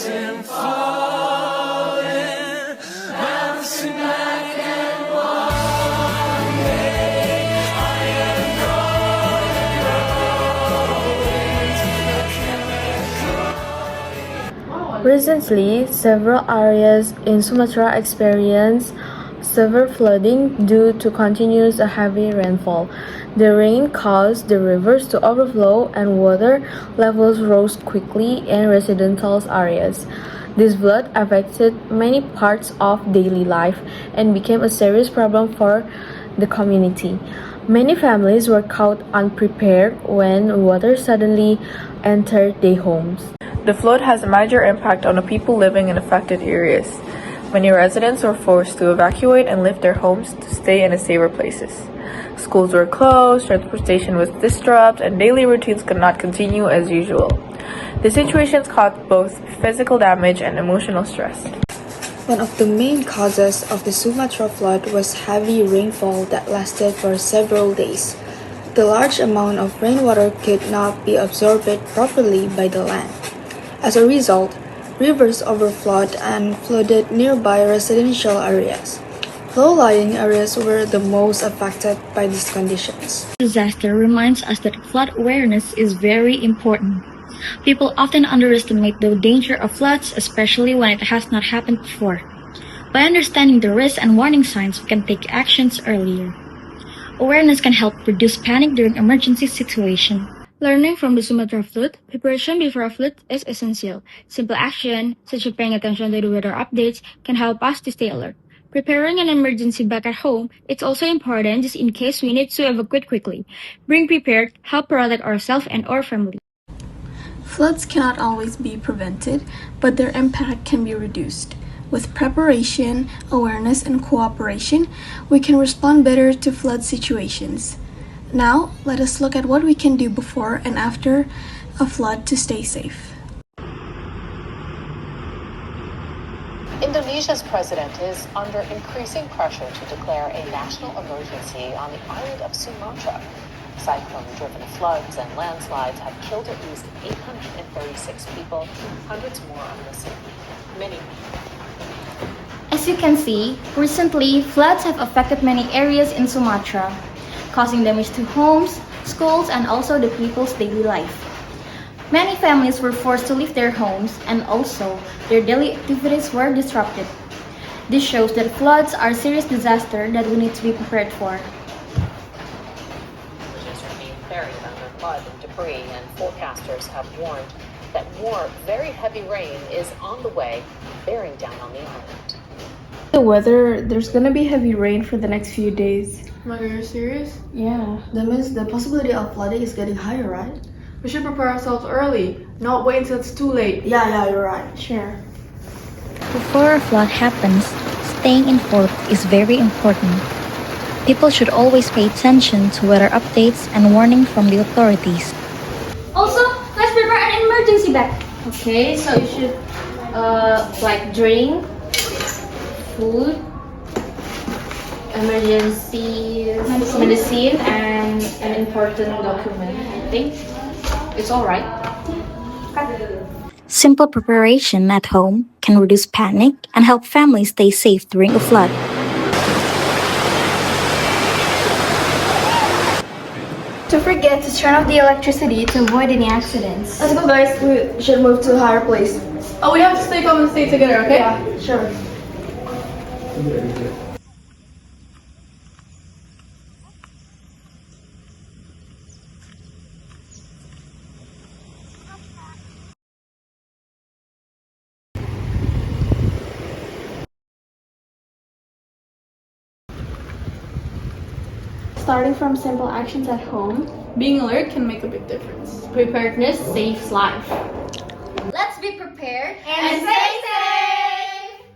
and falling, bouncing back and walking. I am growing. Recently, several areas in Sumatra experienced severe flooding due to continuous heavy rainfall. The rain caused the rivers to overflow and water levels rose quickly in residential areas. This flood affected many parts of daily life and became a serious problem for the community. Many families were caught unprepared when water suddenly entered their homes. The flood has a major impact on the people living in affected areas. Many residents were forced to evacuate and leave their homes to stay in safer places. Schools were closed, transportation was disrupted, and daily routines could not continue as usual. The situations caused both physical damage and emotional stress. One of the main causes of the Sumatra flood was heavy rainfall that lasted for several days. The large amount of rainwater could not be absorbed properly by the land. As a result, rivers overflowed and flooded nearby residential areas. Low-lying areas were the most affected by these conditions. Disaster reminds us that flood awareness is very important. People often underestimate the danger of floods, especially when it has not happened before. By understanding the risks and warning signs, we can take actions earlier. Awareness can help reduce panic during emergency situations. Learning from the Sumatra flood, preparation before a flood is essential. Simple action, such as paying attention to the weather updates, can help us to stay alert. Preparing an emergency back at home, it's also important just in case we need to evacuate quickly. Being prepared help protect ourselves and our family. Floods cannot always be prevented, but their impact can be reduced. With preparation, awareness, and cooperation, we can respond better to flood situations. Now, let us look at what we can do before and after a flood to stay safe. Indonesia's president is under increasing pressure to declare a national emergency on the island of Sumatra. Cyclone-driven floods and landslides have killed at least 836 people. Hundreds more are missing. Many. As you can see, recently, floods have affected many areas in Sumatra, causing damage to homes, schools, and also the people's daily life. Many families were forced to leave their homes, and also their daily activities were disrupted. This shows that floods are a serious disaster that we need to be prepared for. Villages are being buried under mud and debris, and forecasters have warned that more very heavy rain is on the way, bearing down on the island. The weather, there's gonna be heavy rain for the next few days. Are you serious? Yeah. That means the possibility of flooding is getting higher, right? We should prepare ourselves early, not wait until it's too late. Yeah, you're right. Sure. Before a flood happens, staying informed is very important. People should always pay attention to weather updates and warning from the authorities. Also, let's prepare an emergency bag. Okay, so you should drink, food, emergency medicine, and an important document. I think it's all right. Simple preparation at home can reduce panic and help families stay safe during a flood. Don't forget to turn off the electricity to avoid any accidents. Let's go, guys. We should move to a higher place. Oh, we have to stay calm and stay together, okay? Yeah, sure. Starting from simple actions at home, Being alert can make a big difference. preparedness saves life. Let's be prepared And stay safe!